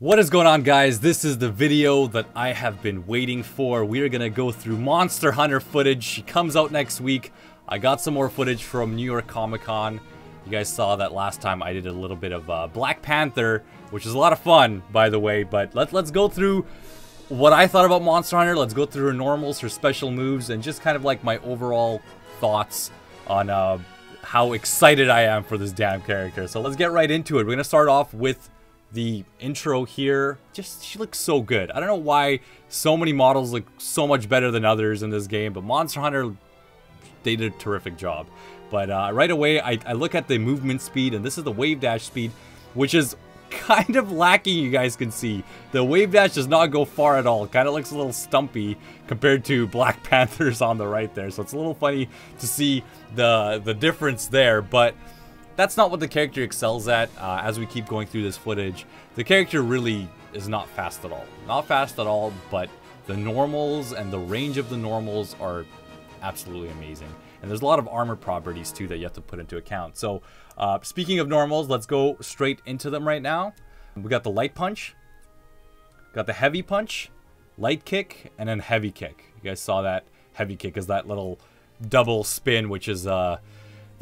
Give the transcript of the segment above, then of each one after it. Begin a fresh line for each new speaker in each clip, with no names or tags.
What is going on, guys? This is the video that I have been waiting for. We are gonna go through Monster Hunter footage. She comes out next week. I got some more footage from New York Comic-Con. You guys saw that last time I did a little bit of Black Panther, which is a lot of fun, by the way. But let's go through what I thought about Monster Hunter. Let's go through her normals, her special moves, and just kind of like my overall thoughts on how excited I am for this damn character. So let's get right into it. We're gonna start off with the intro here. She looks so good. I don't know why so many models look so much better than others in this game, but Monster Hunter, they did a terrific job. But right away, I look at the movement speed, and this is the wave dash speed, which is kind of lacking, you guys can see. The wave dash does not go far at all. It kind of looks a little stumpy compared to Black Panther's on the right there. So it's a little funny to see the difference there, but that's not what the character excels at. As we keep going through this footage, the character really is not fast at all. Not fast at all, but the normals and the range of the normals are absolutely amazing. And there's a lot of armor properties too that you have to put into account. So speaking of normals, let's go straight into them right now. We got the light punch, got the heavy punch, light kick, and then heavy kick. You guys saw that heavy kick is that little double spin, which is the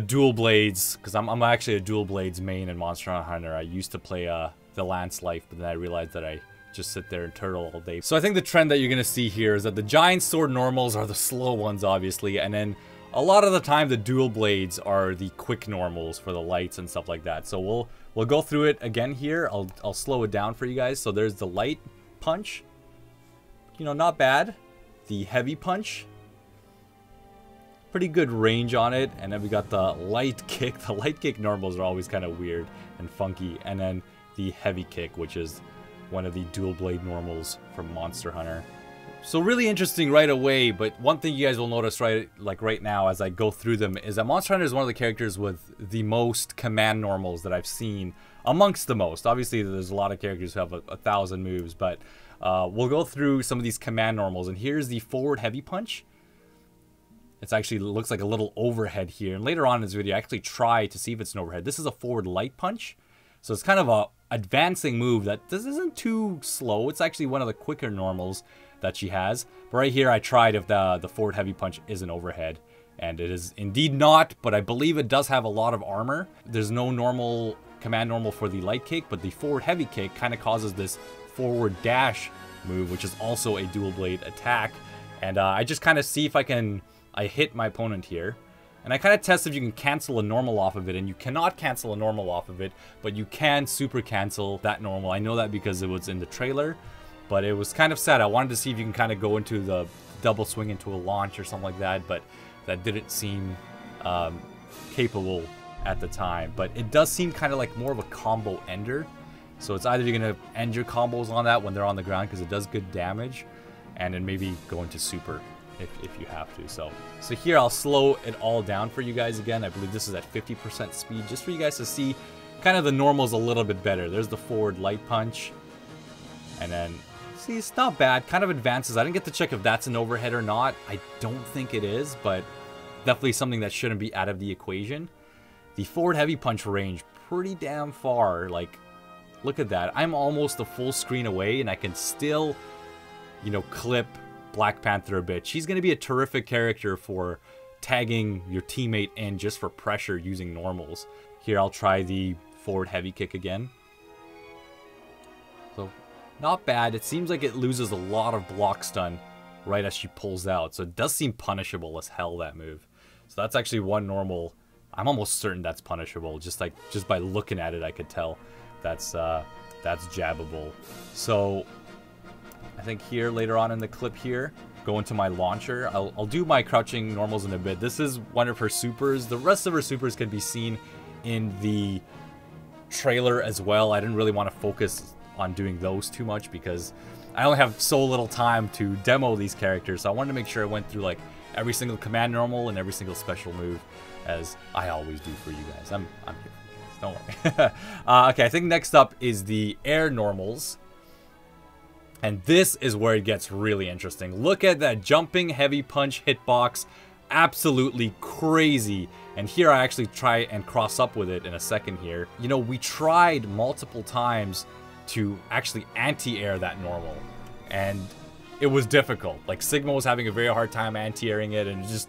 dual blades, because I'm actually a dual blades main in Monster Hunter. I used to play the Lance Life, but then I realized that I just sit there and turtle all day. So I think the trend that you're going to see here is that the giant sword normals are the slow ones, obviously, and then a lot of the time the dual blades are the quick normals for the lights and stuff like that. So we'll go through it again here. I'll slow it down for you guys. So there's the light punch, you know, not bad. The heavy punch, pretty good range on it. And then we got the light kick. The light kick normals are always kind of weird and funky. And then the heavy kick, which is one of the dual blade normals from Monster Hunter. So really interesting right away, but one thing you guys will notice right now as I go through them is that Monster Hunter is one of the characters with the most command normals that I've seen, amongst the most. Obviously there's a lot of characters who have 1,000 moves, but we'll go through some of these command normals. And here's the forward heavy punch. It's actually looks like a little overhead here, and later on in this video I actually try to see if it's an overhead. This is a forward light punch, so it's kind of a advancing move that this isn't too slow. It's actually one of the quicker normals that she has. But right here I tried if the forward heavy punch is an overhead, and it is indeed not, but I believe it does have a lot of armor. There's no normal command normal for the light kick, but the forward heavy kick kind of causes this forward dash move, which is also a dual blade attack. And I just kind of see if I hit my opponent here, and I kind of test if you can cancel a normal off of it, and you cannot cancel a normal off of it, but you can super cancel that normal. I know that because it was in the trailer, but it was kind of sad. I wanted to see if you can kind of go into the double swing into a launch or something like that, but that didn't seem capable at the time. But it does seem kind of like more of a combo ender, so it's either you're going to end your combos on that when they're on the ground because it does good damage, and then maybe go into super if you have to. So here I'll slow it all down for you guys again. I believe this is at 50% speed, just for you guys to see kind of the normals a little bit better. There's the forward light punch, and then see, it's not bad, kind of advances. I didn't get to check if that's an overhead or not. I don't think it is, but definitely something that shouldn't be out of the equation. The forward heavy punch range, pretty damn far. Like, look at that. I'm almost a full screen away, and I can still, you know, clip Black Panther a bit. She's going to be a terrific character for tagging your teammate in just for pressure using normals. Here I'll try the forward heavy kick again. So not bad. It seems like it loses a lot of block stun right as she pulls out, so it does seem punishable as hell, that move. So that's actually one normal. I'm almost certain that's punishable. Just by looking at it I could tell that's jabbable. So I think here later on in the clip here, go into my launcher. I'll do my crouching normals in a bit. This is one of her supers. The rest of her supers can be seen in the trailer as well. I didn't really want to focus on doing those too much because I only have so little time to demo these characters. So I wanted to make sure I went through like every single command normal and every single special move, as I always do for you guys. I'm here for you guys, don't worry. Okay, I think next up is the air normals. And this is where it gets really interesting. Look at that jumping heavy punch hitbox. Absolutely crazy. And here I actually try and cross up with it in a second here. You know, we tried multiple times to actually anti-air that normal. And it was difficult. Like, Sigma was having a very hard time anti-airing it, and just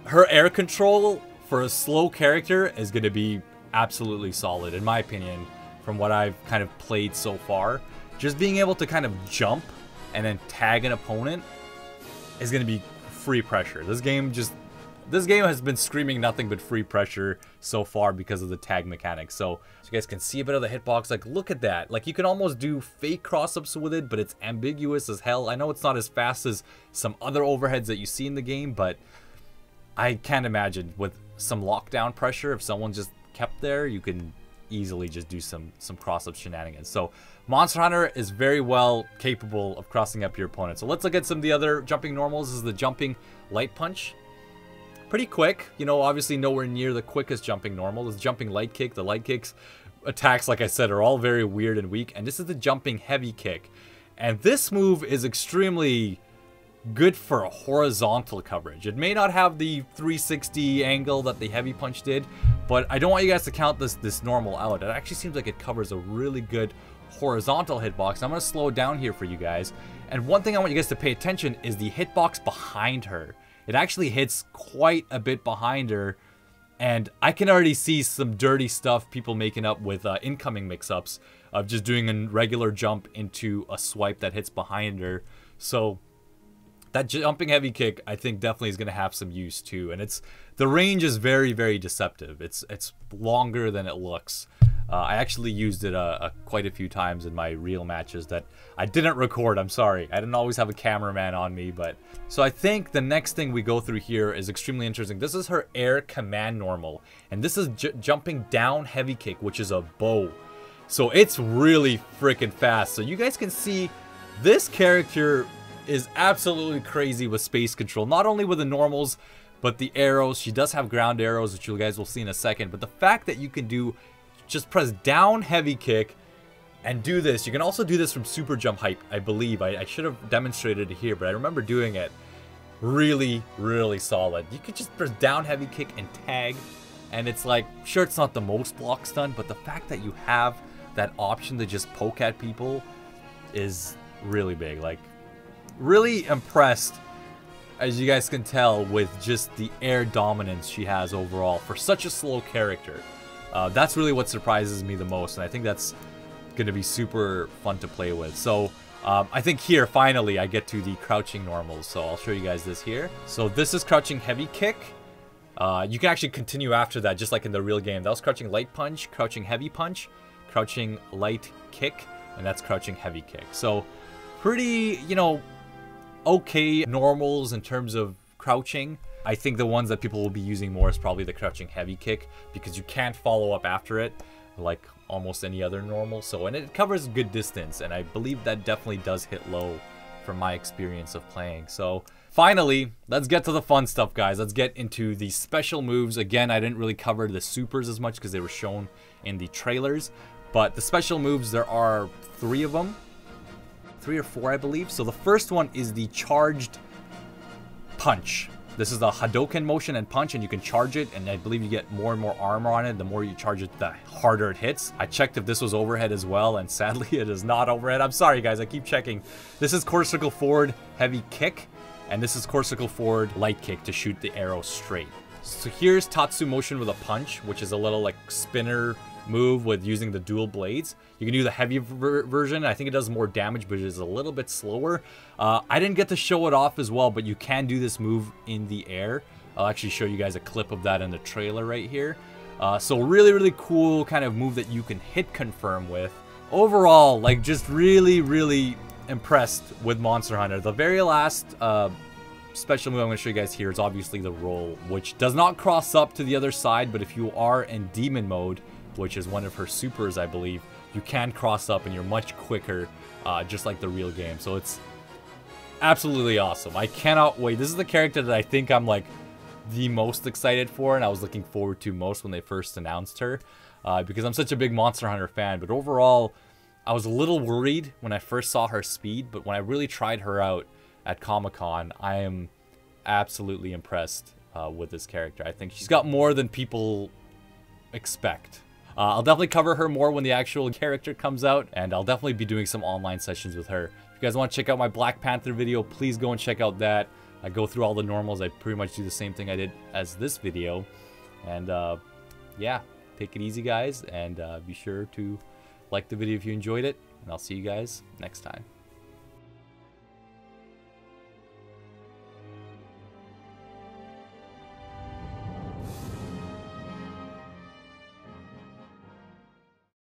her air control for a slow character is going to be absolutely solid, in my opinion, from what I've kind of played so far. Just being able to kind of jump and then tag an opponent is going to be free pressure. This game has been screaming nothing but free pressure so far because of the tag mechanics. So you guys can see a bit of the hitbox. Like, look at that. Like, you can almost do fake cross-ups with it, but it's ambiguous as hell. I know it's not as fast as some other overheads that you see in the game, but I can't imagine with some lockdown pressure, if someone just kept there, you can easily just do some cross-up shenanigans. So Monster Hunter is very well capable of crossing up your opponent. So let's look at some of the other jumping normals. This is the jumping light punch. Pretty quick, you know, obviously nowhere near the quickest jumping normal. This jumping light kick. The light kicks attacks, like I said, are all very weird and weak. And this is the jumping heavy kick. And this move is extremely good for horizontal coverage. It may not have the 360 angle that the heavy punch did, but I don't want you guys to count this normal out. It actually seems like it covers a really good horizontal hitbox. I'm going to slow it down here for you guys. And one thing I want you guys to pay attention is the hitbox behind her. It actually hits quite a bit behind her, and I can already see some dirty stuff people making up with incoming mix-ups of just doing a regular jump into a swipe that hits behind her. So that jumping heavy kick, I think, definitely is going to have some use too. And the range is very, very deceptive. It's longer than it looks. I actually used it quite a few times in my real matches that I didn't record. I'm sorry. I didn't always have a cameraman on me. But so I think the next thing we go through here is extremely interesting. This is her air command normal. And this is jumping down heavy kick, which is a bow. So it's really freaking fast. So you guys can see this character is absolutely crazy with space control. Not only with the normals, but the arrows. She does have ground arrows, which you guys will see in a second. But the fact that you can just press down heavy kick and do this. You can also do this from super jump height, I believe. I should have demonstrated it here, but I remember doing it. Really, really solid. You could just press down heavy kick and tag, and it's like, sure, it's not the most block stun, but the fact that you have that option to just poke at people is really big. Like, really impressed, as you guys can tell, with just the air dominance she has overall for such a slow character. That's really what surprises me the most, and I think that's going to be super fun to play with. So I think here, finally, I get to the crouching normals. So I'll show you guys this here. So this is crouching heavy kick. You can actually continue after that, just like in the real game. That was crouching light punch, crouching heavy punch, crouching light kick, and that's crouching heavy kick. So pretty, you know, okay normals in terms of crouching. I think the ones that people will be using more is probably the crouching heavy kick, because you can't follow up after it like almost any other normal. So, and it covers good distance, and I believe that definitely does hit low from my experience of playing. So finally, let's get to the fun stuff, guys. Let's get into the special moves. Again, I didn't really cover the supers as much because they were shown in the trailers, but the special moves, there are 3 of them. 3 or 4, I believe. So the first one is the charged punch. This is the Hadouken motion and punch, and you can charge it, and I believe you get more and more armor on it. The more you charge it, the harder it hits. I checked if this was overhead as well, and sadly it is not overhead. I'm sorry, guys, I keep checking. This is core circle forward heavy kick, and this is core circle forward light kick to shoot the arrow straight. So here's Tatsu motion with a punch, which is a little like spinner move with using the dual blades. You can do the heavy version. I think it does more damage, but it is a little bit slower. I didn't get to show it off as well, but you can do this move in the air. I'll actually show you guys a clip of that in the trailer right here. So really, really cool kind of move that you can hit confirm with. Overall, like, just really, really impressed with Monster Hunter. The very last special move I'm going to show you guys here is obviously the roll, which does not cross up to the other side, but if you are in demon mode, which is one of her supers, I believe, you can cross up and you're much quicker, just like the real game. So it's absolutely awesome. I cannot wait. This is the character that I think I'm like the most excited for, and I was looking forward to most when they first announced her, because I'm such a big Monster Hunter fan. But overall, I was a little worried when I first saw her speed, but when I really tried her out at Comic-Con, I am absolutely impressed with this character. I think she's got more than people expect. I'll definitely cover her more when the actual character comes out, and I'll definitely be doing some online sessions with her. If you guys want to check out my Black Panther video, please go and check out that. I go through all the normals. I pretty much do the same thing I did as this video. And yeah, take it easy, guys, and be sure to like the video if you enjoyed it, and I'll see you guys next time.